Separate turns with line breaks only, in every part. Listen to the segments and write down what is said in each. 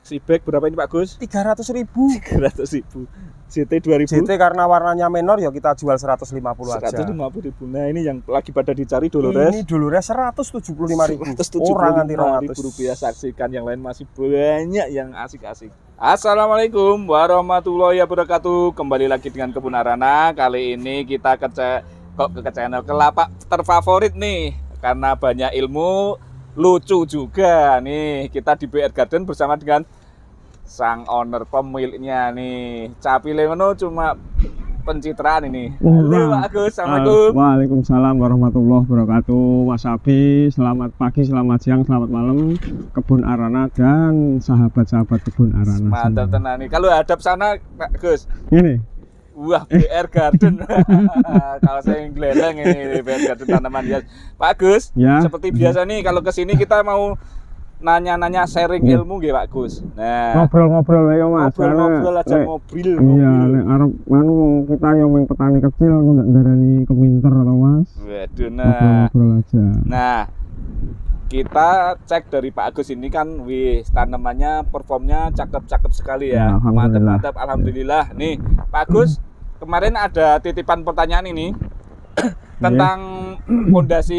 Seabag berapa ini Pak Gus?
300.000.
300.000. GT 2000.
GT karena warnanya menor ya kita jual 150 aja.
150.000. Nah, ini yang lagi pada dicari Dolores.
Ini Dolores 175.000.
175.000
Orang anti 200
rupiah. Saksikan yang lain masih banyak yang asik-asik. Assalamualaikum warahmatullahi wabarakatuh. Kembali lagi dengan Kebun Arana. Kali ini kita ke channel Lapak terfavorit nih. Karena banyak ilmu, lucu juga nih. Kita di BR Garden bersama dengan sang owner pemiliknya nih. Capile ngono cuma pencitraan ini. Halo Pak Agus, Assalamualaikum.
Waalaikumsalam warahmatullahi wabarakatuh. Mas Abi, selamat pagi, selamat siang, selamat malam Kebun Arana dan sahabat-sahabat Kebun Arana.
Mantap tenan nih. Kalau hadap sana Pak Gus.
Ini.
Wah, BR Garden. Kalau saya geleng ini BR Garden tanaman hias. Pak Gus,
ya.
Seperti biasa nih kalau kesini kita mau nanya-nanya sharing ilmu nggih Pak Gus. Nah,
ngobrol-ngobrol ya Mas.
Ngobrol aja ngobrol.
Iya, nek arep kita yang petani kecil aku ndak ndarani kepinter atau Mas.
Waduh,
ngobrol aja.
Nah, kita cek dari Pak Agus ini kan tanamannya performnya cakep-cakep sekali ya. Mantap, alhamdulillah. Nih, Pak Agus, kemarin ada titipan pertanyaan ini tentang fondasi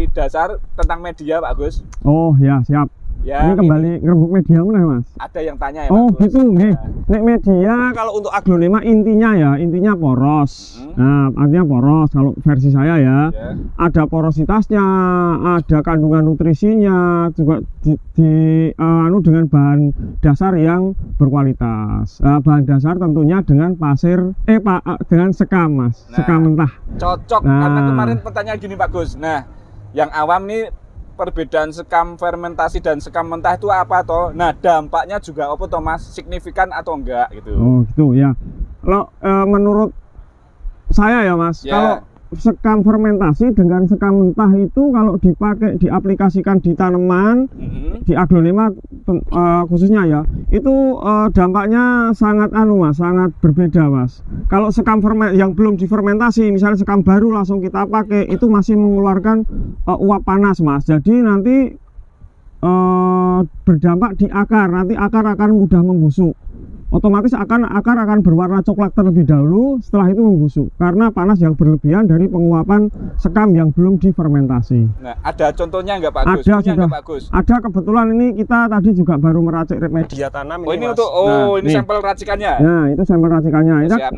dasar tentang media Pak Agus.
Oh ya, siap.
Ya,
ini kembali ngerembuk media mana Mas?
Ada yang tanya ya
Oh
Pak Agus.
gitu nih. Nek media kalau untuk aglonema intinya poros. Nah, artinya poros kalau versi saya ya. Ada porositasnya, ada kandungan nutrisinya, juga dengan bahan dasar yang berkualitas. Bahan dasar tentunya dengan dengan sekam Mas, sekam mentah.
Cocok karena kemarin pertanyaan gini Pak Gus. Nah, yang awam nih perbedaan sekam fermentasi dan sekam mentah itu apa toh? Nah, dampaknya juga apa toh Mas? Signifikan atau enggak gitu?
Oh gitu ya. Kalau menurut saya ya Mas, kalau sekam fermentasi dengan sekam mentah itu kalau dipakai diaplikasikan di tanaman, di aglonema khususnya ya, itu dampaknya sangat sangat berbeda Mas. Kalau sekam yang belum difermentasi, misalnya sekam baru langsung kita pakai, itu masih mengeluarkan uap panas Mas. Jadi nanti berdampak di akar, nanti akar akan mudah membusuk. Otomatis akar akan berwarna coklat terlebih dahulu, setelah itu membusuk karena panas yang berlebihan dari penguapan sekam yang belum difermentasi.
Nah, ada contohnya nggak Pak Gus?
Ada, ada kebetulan ini kita tadi juga baru meracik media tanam.
Oh ini
Mas.
untuk ini sampel racikannya.
Nah itu sampel racikannya.
Siap,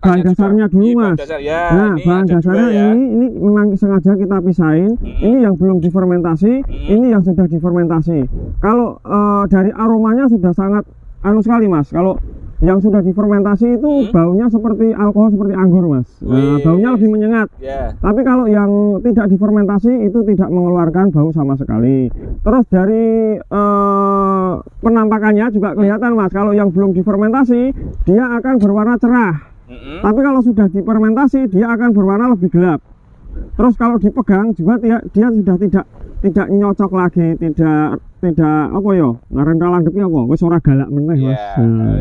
bahan dasarnya dulu Mas.
Ya,
nah bahan dasarnya ini memang sengaja kita pisahin. Ini yang belum difermentasi, ini yang sudah difermentasi. Kalau dari aromanya sudah sangat sekali Mas. Kalau yang sudah difermentasi itu baunya seperti alkohol, seperti anggur Mas. Nah, baunya lebih menyengat. Tapi kalau yang tidak difermentasi itu tidak mengeluarkan bau sama sekali. Terus dari penampakannya juga kelihatan Mas. Kalau yang belum difermentasi dia akan berwarna cerah. Tapi kalau sudah difermentasi dia akan berwarna lebih gelap. Terus kalau dipegang juga dia sudah tidak nyocok lagi, tidak apa ya, ngaran landepnya apa, wis ora galak meneh Mas.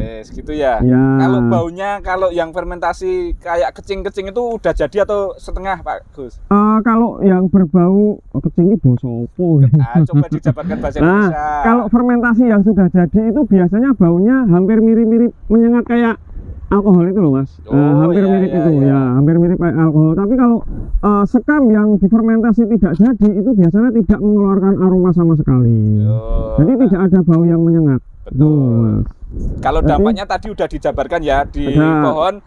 Wis gitu ya. Kalau baunya kalau yang fermentasi kayak kecing-kecing itu udah jadi atau setengah Pak Gus?
Kalau yang berbau kecing itu bau sopo.
Coba dijabarkan bahasa Indonesia.
Kalau fermentasi yang sudah jadi itu biasanya baunya hampir mirip-mirip menyengat kayak alkohol itu loh Mas. Hampir mirip itu ya, hampir mirip kayak alkohol. Tapi kalau sekam yang difermentasi tidak jadi itu biasanya tidak mengeluarkan aroma sama sekali. Jadi tidak ada bau yang menyengat.
Betul. Kalau dampaknya tadi udah dijabarkan ya di pohon.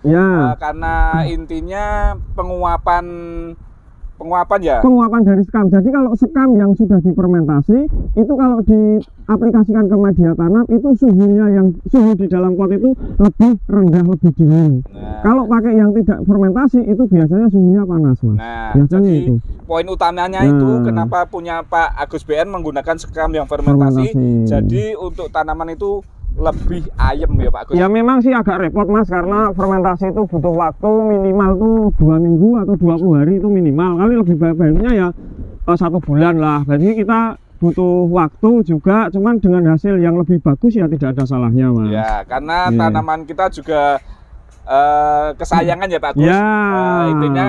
Karena intinya penguapan
dari sekam. Jadi kalau sekam yang sudah difermentasi itu kalau diaplikasikan ke media tanam itu suhu di dalam pot itu lebih rendah, lebih dingin. Kalau pakai yang tidak fermentasi itu biasanya suhunya panas Mas. Biasanya
jadi
itu
poin utamanya itu kenapa punya Pak Agus BN menggunakan sekam yang fermentasi. Jadi untuk tanaman itu lebih ayem ya Pak Gus?
Ya memang sih agak repot Mas, karena fermentasi itu butuh waktu minimal tuh 2 minggu atau 20 hari itu minimal. Kali lebih baiknya ya 1 bulan lah. Jadi kita butuh waktu juga, cuman dengan hasil yang lebih bagus ya tidak ada salahnya Mas.
Ya karena tanaman kita juga kesayangan ya Pak Gus. Intinya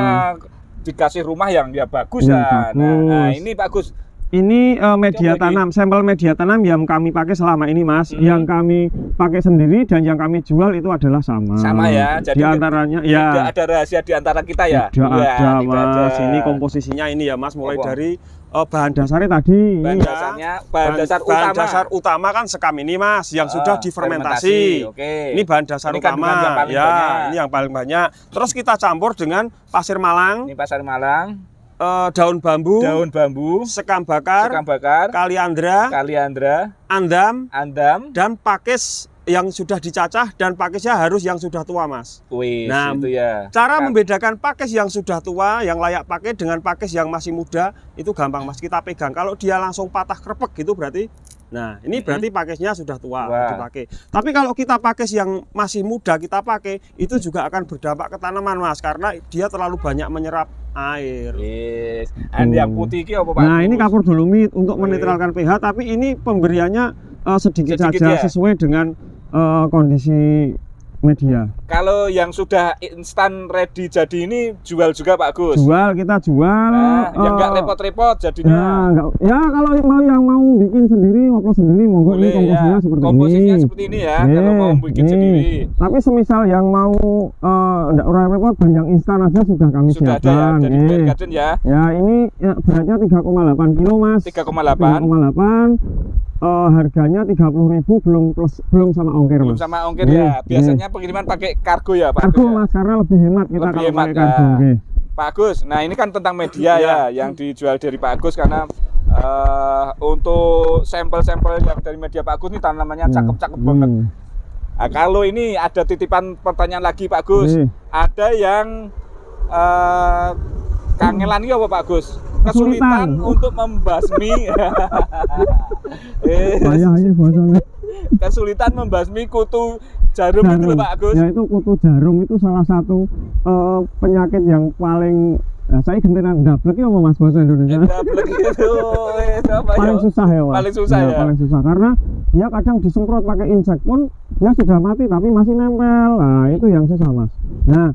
dikasih rumah yang ya bagus ya. Nah ini Pak Gus,
Ini media
Coba
tanam, sampel media tanam yang kami pakai selama ini, Mas. Yang kami pakai sendiri dan yang kami jual itu adalah sama.
Sama ya. Jadi
Di antaranya
tidak
ya.
ada rahasia di antara kita ya.
Tidak
Iya,
ada,
tidak
Mas.
ada.
Ini komposisinya ini ya, Mas. Mulai
Apa?
dari bahan dasarnya tadi.
Bahan
ini ya.
dasarnya, bahan dasar
Bahan
utama.
dasar utama kan sekam ini, Mas, yang sudah difermentasi.
Oke.
Ini bahan dasar
Ini kandungan yang
utama.
paling
Ya,
banyak.
ini yang paling banyak. Terus kita campur dengan pasir malang,
Ini pasar Malang,
daun bambu,
daun bambu,
sekam bakar,
sekam bakar,
kaliandra,
kaliandra,
andam,
andam.
dan pakis yang sudah dicacah, dan pakisnya harus yang sudah tua, Mas.
Wih,
Nah,
itu ya.
Cara
Kan-
membedakan pakis yang sudah tua, yang layak pakai dengan pakis yang masih muda, itu gampang, Mas. Kita pegang. Kalau dia langsung patah krepek gitu berarti, nah ini berarti pakisnya sudah tua dipakai. Tapi kalau kita pakis yang masih muda kita pakai, itu juga akan berdampak ke tanaman, Mas, karena dia terlalu banyak menyerap air.
Yes. And yang putih ini apa Pak?
Nah, ini kapur dolomit untuk
Wih.
menetralkan pH, tapi ini pemberiannya sedikit
Sedikit
saja
ya?
sesuai dengan kondisi media.
Kalau yang sudah instan ready jadi ini jual juga Pak Gus.
Jual, kita jual.
Nah, yang nggak repot-repot
Ya,
jadinya.
ya kalau yang mau bikin sendiri, ngoplos sendiri, monggo. Ini komposisinya seperti
Komposisinya
ini.
seperti ini ya. Kalau mau bikin
nih.
sendiri.
Tapi semisal yang mau enggak orang repot, yang instan aja sudah kami
Sudah ada ya.
siapkan.
Jadi Bear Garden ya.
Ya, ini ya, beratnya 3,8 kilo, Mas.
3,8.
3,8. Harganya 30.000 belum sama ongkir,
Belum
Mas.
sama ongkir ya. Biasanya pengiriman pakai kargo ya Pak
Kargo,
Gus ya?
Mas, karena lebih hemat kita
Lebih
kalau
hemat,
pakai kargo.
ya.
Oke.
Pak Agus, nah ini kan tentang media ya yang dijual dari Pak Agus karena untuk sampel-sampel yang dari media Pak Agus ini tanamannya cakep-cakep banget. Nah, kalau ini ada titipan pertanyaan lagi Pak Agus, ada yang kangelan ini apa Pak Agus? Kesulitan untuk membasmi
Ini bosone.
kesulitan membasmi kutu jarum itu loh Pak Agus.
Ya, itu kutu jarum itu salah satu penyakit yang paling saya gentenan ndablek ya apa Mas bahasa Indonesia.
Ndablek itu apa
Paling
ya?
susah ya, Mas.
Paling susah ya.
Paling susah karena dia kadang disemprot pakai insek pun dia sudah mati tapi masih nempel. Nah, itu yang susah, Mas. Nah,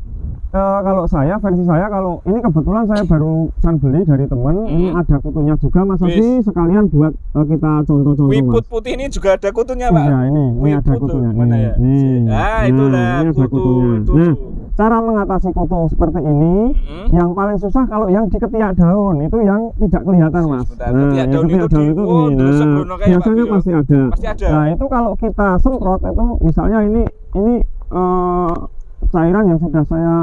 kalau versi saya, kalau ini kebetulan saya barusan beli dari temen, ini ada kutunya juga, Mas Sofi, sekalian buat kita contoh-contoh, Mas.
Wiput putih ini juga ada kutunya Pak.
Ya, ini ada
Wiput
kutunya.
loh, mana ya?
Nih.
Nah, itulah
ini ada
kutu
kutunya.
itu.
Nah, cara mengatasi kutu seperti ini, yang paling susah kalau yang di ketiak daun itu yang tidak kelihatan, Mas.
Sebentar,
Nah,
ketiak
yang
daun
ketiak
itu
daun
di-
itu
oh,
ini.
terus
Nah,
sebelumnya kayak
biasanya
Pak,
pasti ada.
Pasti ada.
Nah, itu kalau kita semprot itu misalnya ini cairan yang sudah saya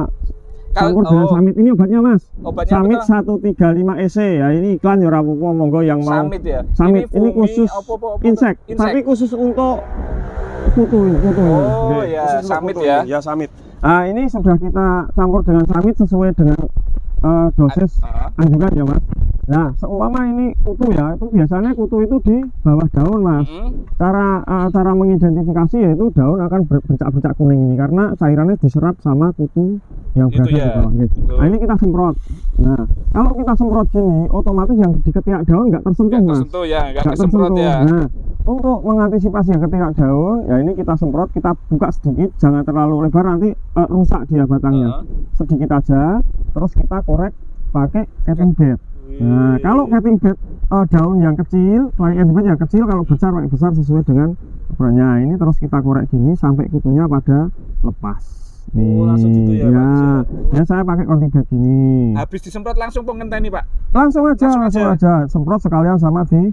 campur dengan Samit. Ini obatnya, Mas.
Obatnya
Samit
apa?
135 EC ya. Ini iklan ya ora apa-apa, monggo yang mau.
Samit ya.
Samit ini
fungi,
khusus
apa,
insek, tapi khusus untuk kutu ini.
Oh,
Oke,
ya,
khusus untuk
Samit
kutu
ya.
ini. Ya, Samit. Nah, ini sudah kita campur dengan Samit sesuai dengan dosis anjuran ya, Mas. Nah, seumpama ini kutu ya, itu biasanya kutu itu di bawah daun, Mas. Cara mengidentifikasi yaitu daun akan bercak-bercak kuning ini karena cairannya diserap sama kutu yang berada di bawah. Nah, ini kita semprot. Nah, kalau kita semprot gini, otomatis yang di ketiak daun nggak tersentuh, Mas.
Tersentuh ya, nggak
Nggak
kesemprot
tersentuh.
ya.
Nah, untuk mengantisipasi yang ketiak daun, ya ini kita semprot, kita buka sedikit, jangan terlalu lebar nanti rusak dia batangnya. Sedikit aja, terus kita korek pakai capping bed. Nah, kalau capping bed daun yang kecil, pakai capping bed yang kecil, kalau besar pakai besar sesuai dengan ukurannya. Ini terus kita korek gini sampai kutunya pada lepas. Nih,
langsung gitu ya, Pak?
ya saya pakai capping bed gini.
Habis disemprot langsung pengenteni Pak.
Langsung aja, semprot sekalian sama di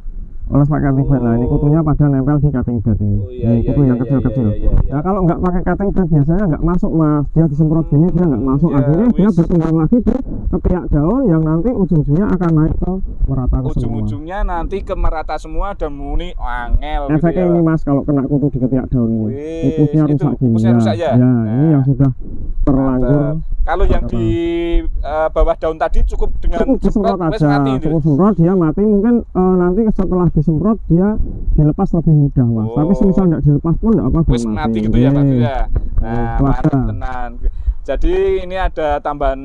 oles pakai cutting bed. Nah, ini kutunya pada nempel di cutting bed ini. Ini kutu yang kecil-kecil. Nah, kalau nggak pakai cutting bed biasanya nggak masuk, Mas. Dia disemprot gini dia nggak masuk. Akhirnya dia berkembang lagi di ketiak daun yang nanti ujung-ujungnya akan naik ke merata ke semua.
Ujung-ujungnya nanti ke merata semua dan muni angel gitu
Efeknya
ya.
ini, Mas, kalau kena kutu di ketiak daun ini.
Wih,
Kutunya
itu
rusak gini.
kutunya rusak ya?
Ya,
Nah.
ini yang sudah terlanjur.
Kalau yang di bawah daun tadi cukup dengan
Cukup disemprot
wes
aja,
mati itu.
cukup semprot dia mati. Mungkin nanti setelah disemprot dia dilepas lebih mudah, Mas. Tapi semisal nggak dilepas pun nggak apa-apa,
Wes mati gitu ya Pak ya. Nah,
Itu
mantap
ada.
tenan. Jadi ini ada tambahan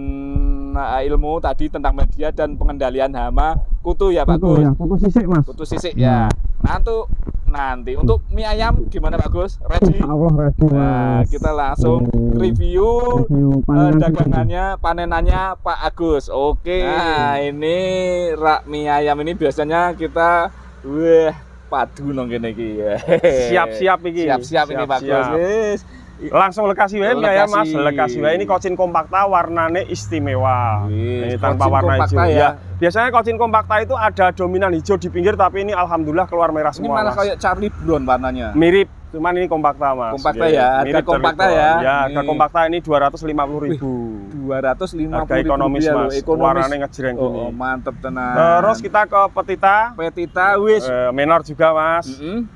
ilmu tadi tentang media dan pengendalian hama kutu ya Pak
Kutu
Gus.
ya, kutu sisik, Mas.
Kutu sisik ya. Nah nanti. Untuk mie ayam gimana Pak Gus? Ready?
Insya Allah ready
Nah,
Mas.
kita langsung review dagangannya, panenannya Pak Agus. Oke. Nah, ini rak mie ayam ini biasanya kita padu nong kene iki.
Siap-siap iki.
Siap-siap ini Pak Gus. Wis.
Langsung lekasi wae ya Mas,
Lekasi.
lekasi wae. Ini kocin kompakta warnane istimewa.
Wih,
Ini tanpa
kocin
warna
kompakta
hijau
ya.
ya. Biasanya kocin kompakta itu ada dominan hijau di pinggir, tapi ini alhamdulillah keluar merah
Ini
semua.
malah
Mas.
kayak Charlie Brown warnanya.
Mirip, cuman ini kompakta Mas.
Kompakta
Iya,
ya, harga
mirip
kompakta
Charlie
ya.
Brown. Ya, harga
Nih.
kompakta ini 250.000.
250
Harga ekonomis Mas, warnanya ngejreng gini.
Oh, mantep tenan.
Terus kita ke petita,
petita wis.
menor juga Mas.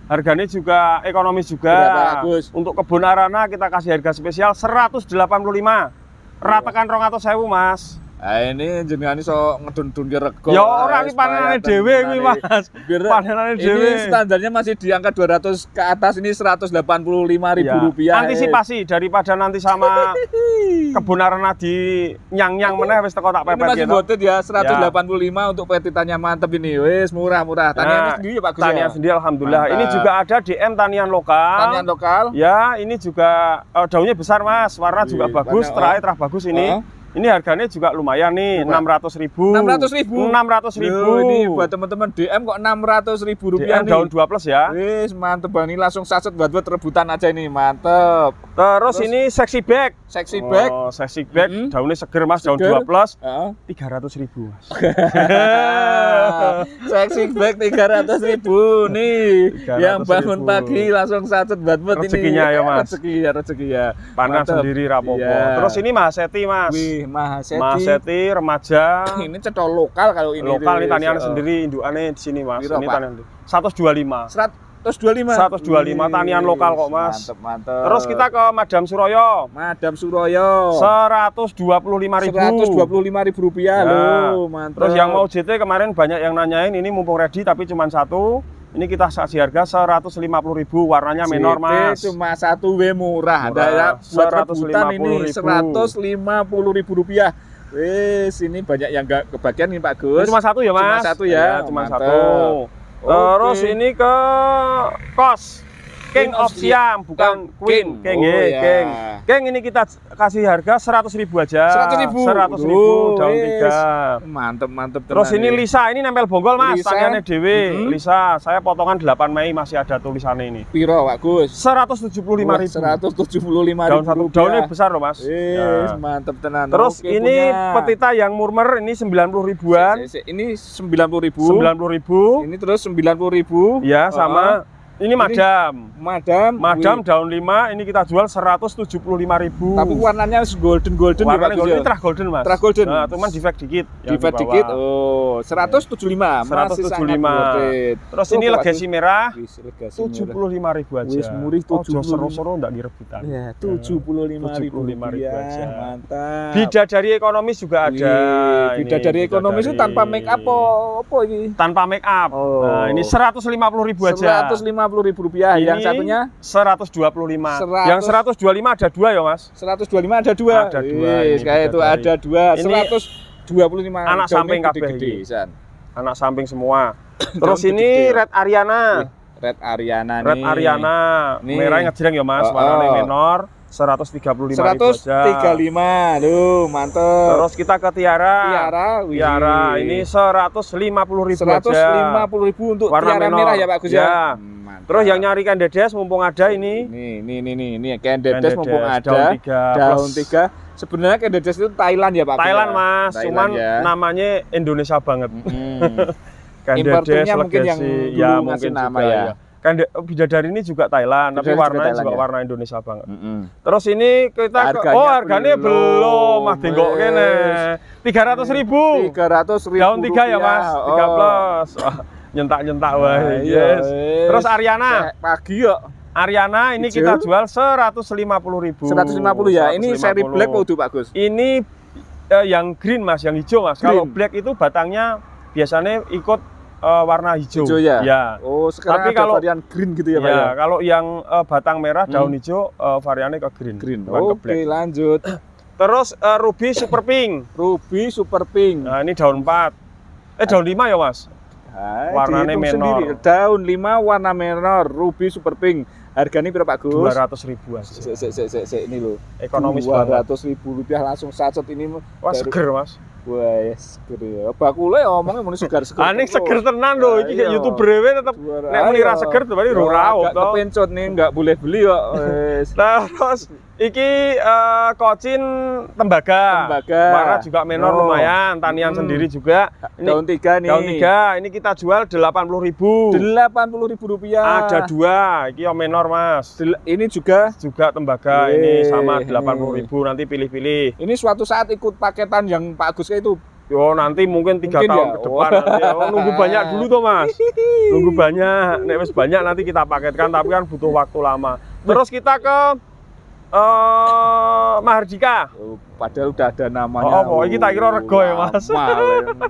Harganya juga ekonomis juga.
Berapa, Gus?
Untuk kebun arana kita kasih harga spesial 185. Ratekan 200.000 Mas.
Nah, ini jenengan iso ngedun-dun ki rego.
Ya ora iki panenane dhewe kuwi Mas. Panenane dhewe.
Ini standarnya masih di angka 200 ke atas, ini 185.000 rupiah.
Antisipasi daripada nanti sama kebun arana di nyang-nyang meneh wis teko tak
Ini
pepet
masih
gitu.
botet ya, 185 untuk petitanya mantep ini. Wis murah-murah. Taniannya sendiri ya Pak Gus
Tanian
ya?
sendiri alhamdulillah.
Mantap.
Ini juga ada DM tanian lokal.
Tanian lokal.
Ya, ini juga daunnya besar Mas, warna juga
Wih,
bagus,
banyak,
terah bagus ini. Ini harganya juga lumayan nih,
Berapa?
600.000.
600.000.
600.000.
Loh, ini buat teman-teman DM kok 600.000 rupiah
DM
nih.
daun 2 plus ya.
Wis mantep Bang, ini langsung saset buat rebutan aja ini, mantep.
Terus ini sexy bag.
Sexy bag.
Oh, sexy bag,
Mm-mm.
daunnya seger Mas, daun
Seger.
2 plus.
Heeh.
300.000 Mas.
Sexy bag 300.000 nih.
300.000.
Yang bangun pagi langsung saset buat ini.
Rezekinya ya, Mas.
Rezeki ya.
Panen
Mantep.
sendiri rapopo.
Iya.
Terus ini Mahaseti Mas.
Wih, Mahaseti.
Mahaseti remaja.
Ini cetol lokal kalau ini.
Lokal ini tanian
Wis,
sendiri, indukannya di sini Mas.
Piro,
Ini
Pak?
tanian 125.
125.
125 tanian lokal kok, Mas.
Mantep.
Terus kita ke Madam Suroyo.
Madam Suroyo.
125.000.
125.000 rupiah
Ya.
loh, mantap.
Terus yang mau JT kemarin banyak yang nanyain, ini mumpung ready tapi cuma satu. Ini kita kasih harga 150.000, warnanya menor Mas.
cuma satu murah. Ada ya buat rebutan ini 150.000 rupiah. Wis, ini banyak yang nggak kebagian nih Pak Gus.
Ini cuma satu ya Mas?
Cuma satu ya,
Cuma
mantap.
satu. Terus
Oke.
ini ke Kos. King of Siam, bukan Queen. King,
Oh,
ya.
ya.
King. King ini kita kasih harga 100.000 aja.
100.000.
100.000 daun
Wis.
3.
Mantep.
Terus
tenan
ini
ya.
Lisa, ini nempel bonggol Mas,
Lisa.
taniannya dewe.
Mm-hmm.
Lisa, saya potongan 8 Mei masih ada tulisannya ini.
Piro Pak Gus?
175.000.
175.000
Daun satu, daunnya besar loh Mas.
Wis,
Ya.
mantep tenan.
Terus
Oke,
ini
punya.
petita yang murmer ini 90 ribuan.
Ini 90.000.
90.000.
Ini terus 90.000.
Ya, sama. Ini Madam.
Madam.
Daun 5 ini kita jual 175.000.
Tapi warnanya golden ya,
warnanya
Pak Gus
golden,
ya?
ini terah golden Mas.
Terah golden.
Nah, cuman defect dikit. yang
Defect
di
dikit.
bawah.
Oh, 175. Masih sangat
175.
worth it.
Terus
Tuh,
ini
Pak
legasi
Gus.
merah
Wis, legasi
75.000 aja.
Wis, murih
Ojo
75.
seru-seru ndak ngirebutan.
Ya, 75.000
75.000 aja.
Mantap.
Bidadari ekonomis juga ada.
Wih,
Ini
bidadari ekonomis itu tanpa make up apa ini?
Tanpa make up.
Oh.
Nah, ini 150.000 aja.
150.000 rupiah. Yang
Ini
satunya
125.
100.
Yang 125 ada 2 ya, Mas.
125 ada 2.
Ada 2
Wis,
ini
kayak itu
bidadari.
ada 2.
Ini
125.
anak
Daunnya
samping kabeh
gede-gede,
iki.
San.
Anak samping semua. Terus
Daun
ini
gede-gede.
Red Ariana.
Red Ariana nih.
Red Ariana.
Nih.
Merahnya ngejreng ya, Mas.
Oh,
Warnanya
oh.
menor. 135.000 aja.
135. Duh, mantep.
Terus kita ke Tiara.
Wih.
Tiara ini 150.000 aja.
150.000 untuk
Warna
tiara
menor.
merah ya Pak Gus ya.
Ya.
Mantap.
Terus yang nyari Candedes mumpung ada ini.
Ini Candedes mumpung ada.
Daun 3.
Daun 3. Sebenarnya Candedes itu Thailand ya Pak Gus.
Thailand,
ya?
Mas.
Thailand
Cuman
ya.
namanya Indonesia banget. Candedes,
Importernya mungkin yang
Legacy.
dulu
Ya,
ngasih
mungkin
nama
juga,
ya.
Bidadari ini juga Thailand, tapi
Bidadari juga
warnanya
Thailand
juga
ya?
warna Indonesia banget. Terus ini kita harganya belum, Mas Denggok
Wes.
kene. 300.000.
300.000.
Daun 3 ya, Mas. 3 plus. Wah, nyentak-nyentak wae. Yes. Terus Ariana.
Pagi yuk.
Ariana ini
Hijau.
kita jual 150.000.
150 ya. Ini seri black waktu Pak Gus.
Ini yang green Mas, yang hijau Mas.
Green.
Kalau black itu batangnya biasanya ikut warna hijau.
Hijau ya?
Ya.
Oh, sekarang
Tapi
ada
kalau-
varian green gitu ya Pak
Ya,
ya.
kalau yang batang merah daun hijau variannya ke green.
Green.
bukan ke
Oke,
black.
lanjut.
Terus Ruby Super Pink.
Ruby Super Pink.
Nah, ini daun 4. Daun 5 ya, Mas?
Hai,
Warnanya
dihitung
menor.
sendiri. Daun 5 warna menor, ruby super pink. Harganya berapa Gus?
200.000 aja.
Ini loh.
Ekonomis banget.
200.000 rupiah langsung sacet ini.
Wah, seger, Mas.
Wah, seger ya. Bakule omongnya mau segar-seger.
Aneh seger tenan loh, iki kayak
Iya.
YouTuber dewe tetep nek muni ra seger berarti ora rawuh
Agak
to.
kepencot nih, nggak boleh beli kok. Wes.
Terus iki kocin tembaga.
Tembaga.
Warna juga menor
Oh.
lumayan, tanian sendiri juga.
Daun 3 nih.
Daun 3, ini kita jual 80.000.
80.000 rupiah.
Ada 2, iki yang menor, Mas.
Ini juga.
Juga tembaga
Wih,
ini sama 80.000, nanti pilih-pilih.
Ini suatu saat ikut paketan yang Pak Agus kayak itu.
Yo nanti mungkin 3
Mungkin
tahun
ya?
ke depan nanti. Oh, nunggu banyak dulu tuh, Mas. Nunggu banyak. Nek wis banyak nanti kita paketkan, tapi kan butuh waktu lama. Terus kita ke Mahardika.
Padahal udah ada namanya.
Oh, iki tak kira rego ya, Mas.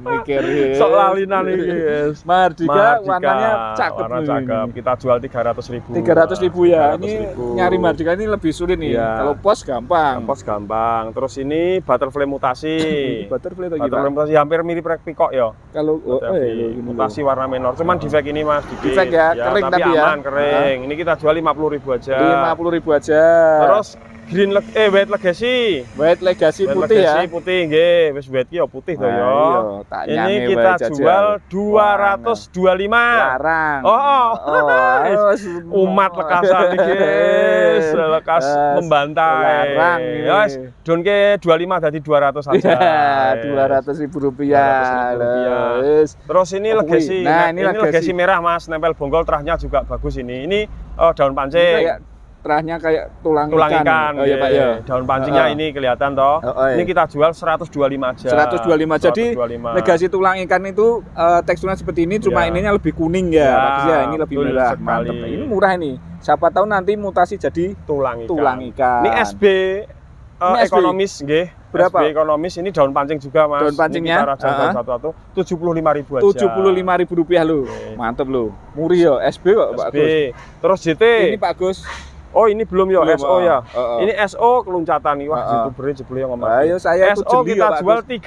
Mikir.
Sok lalinan iki, guys.
Mahardika warnanya cakep.
Warna
nih.
cakep. Kita jual 300.000.
300.000 ya.
300.000.
Ini nyari Mahardika ini lebih sulit nih.
Iya.
Kalau pos gampang.
Pos gampang. Terus ini butterfly mutasi.
Butterfly lagi,
Butterfly
Pak.
mutasi hampir mirip rek pikok ya.
Kalau
Tapi mutasi warna menor. Cuman defect ini, Mas, dikit.
Defect ya, kering tapi ya.
aman, kering. Ini kita jual 50.000 aja.
50.000 aja.
Terus White Legacy.
White Legacy
White
putih
Legacy
ya.
putih nggih, wis white ki ya putih to ya. Ini kita jual 225.
Larang.
Oh.
Umat
Umat lekasan iki, guys. Lekas membantai.
Larang.
Ya wis, donke 25 dadi 200 saja.
Ya, 200.000 rupiah.
200.000 rupiah.
Wis.
Terus ini
Oh,
Legacy.
nah,
Ini
ini
Legacy
Legacy.
merah, Mas, nempel bonggol terahnya juga bagus ini. Ini daun pancing.
Kayak terahnya kayak tulang
ikan.
Oh iya Pak ya.
Daun pancingnya ini kelihatan toh.
Iya.
Ini kita jual 125 aja.
125. Jadi
125.
Legacy tulang ikan itu teksturnya seperti ini, cuma
Ya.
ininya lebih kuning ya,
Ya,
Pak. Ya, ini lebih
betul
merah.
sekali.
Mantap. Ini murah ini. Siapa tahu nanti mutasi jadi
tulang ikan.
tulang ikan.
Ini SB
Ini SB.
ekonomis nggih.
Berapa?
SB ekonomis ini daun pancing juga, Mas.
Daun pancingnya?
Ini kita rajang satu-satu 75.000 aja.
75.000 rupiah lo.
Oke.
Mantap lo. Murih ya, SB kok Pak
SB.
Gus.
Terus JT.
Ini Pak Gus.
Oh, ini belum ya,
Belum,
SO ya.
Ini
Ini SO keluncatan nih. Wah, youtuber jebule ngomong.
ayo saya itu
SO
jeli
kita
ya, Pak
jual
Gus.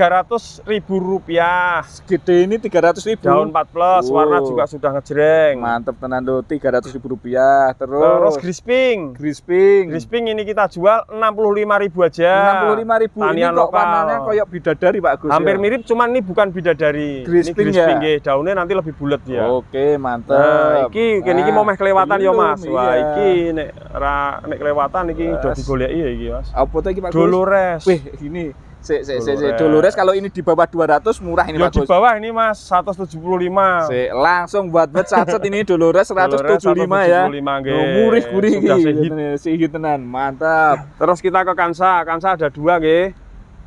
300.000 rupiah.
Gede ini 300.000.
Daun 4 plus, warna
Oh.
juga sudah ngejreng.
Mantap tenan lo, 300.000 rupiah.
Terus
Terus
Grisping.
Crisping.
Ini kita jual 65.000 aja.
65.000 ini
Tanian
kok
lokal.
warnanya kayak bidadari Pak Gus.
Hampir
ya?
mirip, cuman ini bukan bidadari.
Grisping
ini Grisping
ya?
nggih. Daunnya nanti lebih bulat ya.
Oke, mantap.
Nah, iki mau meh kelewatan ya,
belum,
Mas. Wah,
iya.
iki nek kelewatan iki udah digoleki ya iki, Mas.
Apa tuh iki Pak Gus?
Dolores.
Wih, ini
Dolores.
Dolores kalau ini di bawah 200 murah ini
Ya
Pak
di
Gus.
bawah ini, Mas, 175.
Langsung buat sacet ini Dolores 175 ya.
175 nggih.
Oh, murih
Sudah sehit.
sehit tenan. Mantap.
Terus kita ke Kansa. Kansa ada 2 nggih.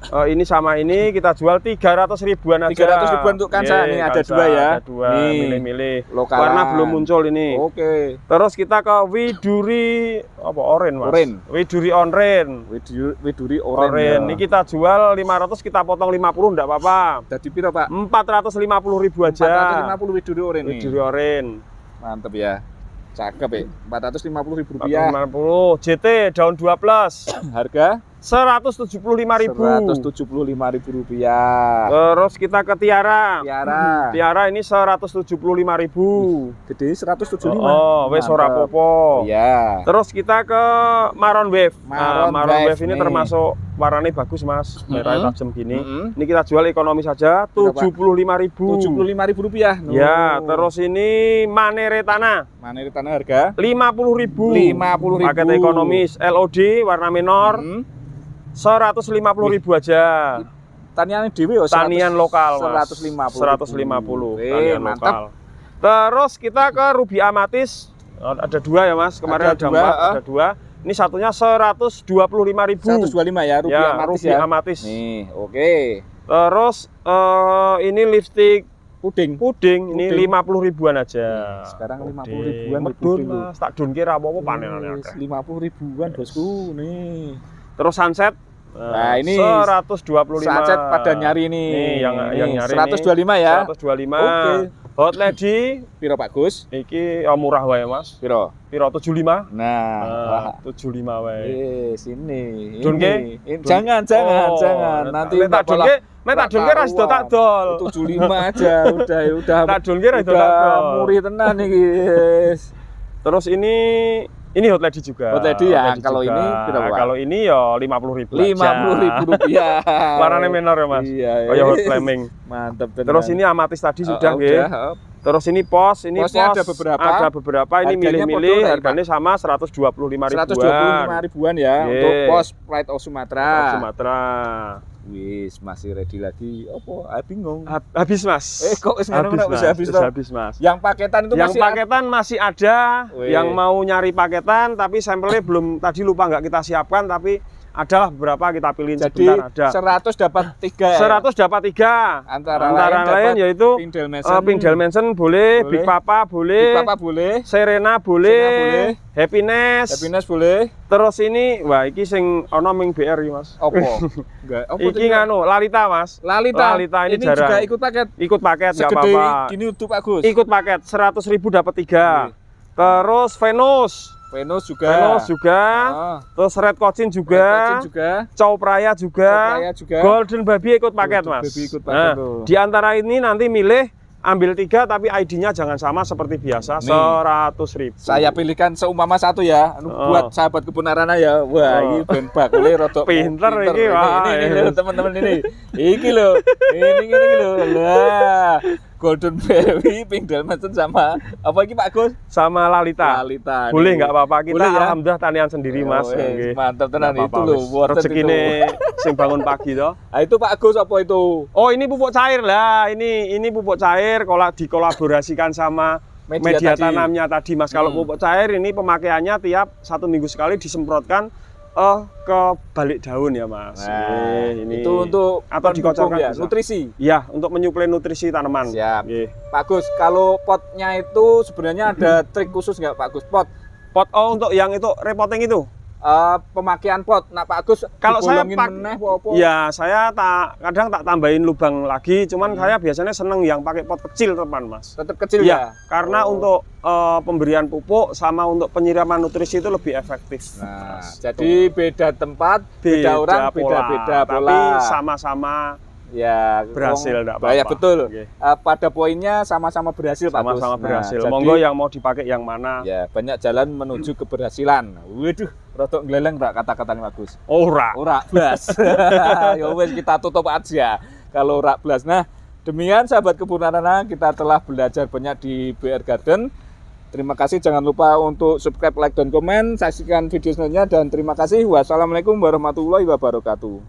Ini sama ini kita jual 300.000-an aja.
300.000-an untuk Kansa. Nih, ada 2 ya.
Ada 2,
Nih,
milih-milih.
lokalan.
Warna belum muncul ini.
Oke.
Terus kita ke Widuri apa oren, Mas?
Oren.
Widuri onren.
Widuri
Oren.
oren.
Ini kita jual 500, kita potong 50 enggak apa-apa.
Jadi piro, Pak?
450.000 aja.
450 Widuri oren nih.
Widuri oren.
Mantap ya. Cakep ya. 450.000 rupiah.
450. JT daun 2 plus.
Harga
175.000.
175.000 rupiah.
Terus kita ke Tiara.
Tiara
ini 175.000.
gede 175.
Oh, wes ora
Mantap.
popo.
Iya.
Terus kita ke Maroon Wave.
Maroon
Maroon
Wave
Wave ini
nih.
termasuk warnanya bagus, Mas. Merah tajam gini.
Mm-mm.
Ini kita jual ekonomi saja
Berapa?
75.000.
75.000 rupiah.
Ya, terus ini Maneretana
mana ini tanah harga?
50.000.
50.000.
Paket ekonomis LOD warna menor 150.000 aja.
Tanian dewe ya,
Tanian lokal, Mas.
150.
150 tanian
mantap.
lokal. Terus kita ke Ruby Amatis. Ada 2 ya, Mas. Kemarin
Ada
ada
2,
4, ada 2. Ini satunya 125.000.
125 ya rupiah
Ya,
Amatis
Ruby
ya.
Amatis.
Nih, oke.
Terus ini lipstick
Puding.
ini
Puding.
50.000-an aja.
Sekarang
Puding.
50.000-an
Medun,
puding, loh.
Mas. Tak dunke ra apa-apa panenane akeh.
50.000-an bosku nih.
Terus sunset.
Nah, ini
125.
Sunset pada nyari ini.
Nih, yang nyari
125 ya.
125.
Oke.
Hot Lady
Piro Pak Gus?
iki murah wae Mas.
Piro?
Piro 75?
Nah,
75 wae.
Sini.
Dunke?
Jangan. Nanti
nek tak dunke, ra sido tak dol.
75 aja, udah.
Tak dunke ra sido tak dol.
Murih tenan iki.
Terus ini Hot Lady juga.
Hot Lady ya.
Hot Lady
Kalau
juga.
ini piro, Pak?
Kalau ini ya 50.000 aja.
50.000 rupiah.
Warnanya menor ya Mas.
Iya.
Kayak hot flaming.
Mantap tenan.
Terus ini amatis tadi sudah nggih. Terus ini pos,
Posnya
pos
ada beberapa.
Ini
Harganya
milih-milih,
podo,
harganya sama 125.000-an.
125.000-an ya
Nggih.
untuk pos Pride of Sumatera.
Sumatera.
Wis masih ready lagi. Opo? Bingung.
Habis Mas.
Kok wis ngono
Mas.
bisa habis toh?
Habis Mas.
Yang paketan itu
Yang
masih
paketan masih ada,
Wih.
yang mau nyari paketan tapi sampelnya belum tadi lupa nggak kita siapkan tapi adalah beberapa kita pilihin
jadi
sebentar ada.
100 dapat 3 ya?
100 dapat 3.
Antara
lain
dapat
yaitu
Pink Dalmatian.
Pink Dalmatian boleh,
Boleh.
Big Papa boleh,
Big Papa boleh,
Serena boleh,
boleh.
Happiness.
Happiness boleh.
Terus ini, wah iki sing ana ming BR iki Mas.
Opo? Enggak. Opo
Iki nganu Lalita Mas.
Lalita.
ini
Ini
jarang.
juga ikut paket.
Ikut paket nggak
Segede
apa-apa.
gini untuk Pak Gus.
Ikut paket 100.000 dapat 3. Terus
Venus juga. Ah.
Terus Red Cochin
Red
juga.
Cochin juga.
Chow Praya juga.
Raya juga.
Golden Baby ikut paket
Golden
Mas.
Baby ikut paket
Nah,
tuh.
di antara ini nanti milih ambil 3 tapi ID-nya jangan sama seperti biasa.
Nih.
100.000.
Saya pilihkan seumpama satu ya, buat sahabat kebun arana ya. Wah, ini ben bakule rada
Pinter iki, wah.
Ini lho teman-teman ini. Iki lho. Ini lho. Lah, Golden Berry, Pink Dalmatian sama apa iki Pak Gus?
Sama Lalita.
Lalita.
Boleh nggak apa-apa kita
Boleh ya?
alhamdulillah tanian sendiri Mas.
Oh,
Nggih.
mantap tenan
Nggak
itu
apa-apa,
lho.
wis.
Worth it
Rezekine
itu.
sing bangun pagi toh.
Nah, itu Pak Gus apa itu?
Oh, ini pupuk cair lah. Ini pupuk cair kalau dikolaborasikan sama media
tadi.
tanamnya tadi Mas. Kalau pupuk cair ini pemakaiannya tiap 1 minggu sekali disemprotkan ke balik daun ya Mas.
Nah,
ini
itu untuk
atau dikocokkan
ya,
bisa.
nutrisi.
Ya, untuk menyuplai nutrisi tanaman.
Siap.
Nggih.
Pak Gus, kalau potnya itu sebenarnya ada trik khusus nggak Pak Gus? Pot
Pot untuk yang itu repotting itu.
pemakaian pot. Nah Pak Gus,
Kalau saya
dibolongin meneh apa?
ya saya kadang tak tambahin lubang lagi, cuman saya biasanya seneng yang pakai pot kecil teman Mas.
Tetap kecil
Ya,
ya.
karena untuk pemberian pupuk sama untuk penyiraman nutrisi itu lebih efektif.
Nah,
Mas.
jadi beda tempat, beda orang, beda-beda pola.
Tapi sama-sama
ya
berhasil, enggak
Ya
apa-apa.
betul.
Oke.
Pada poinnya sama-sama berhasil Pak Gus.
Sama-sama berhasil.
Nah,
Monggo
jadi,
yang mau dipakai yang mana?
ya banyak jalan menuju keberhasilan. Waduh, rotok geleleng tak kata-katanya Pak Gus.
Ora.
Ora blas. Ya wes kita tutup aja kalau ora blas. Nah, demikian sahabat kebun arana, kita telah belajar banyak di BR Garden. Terima kasih, jangan lupa untuk subscribe, like, dan komen. Saksikan video selanjutnya dan terima kasih. Wassalamualaikum warahmatullahi wabarakatuh.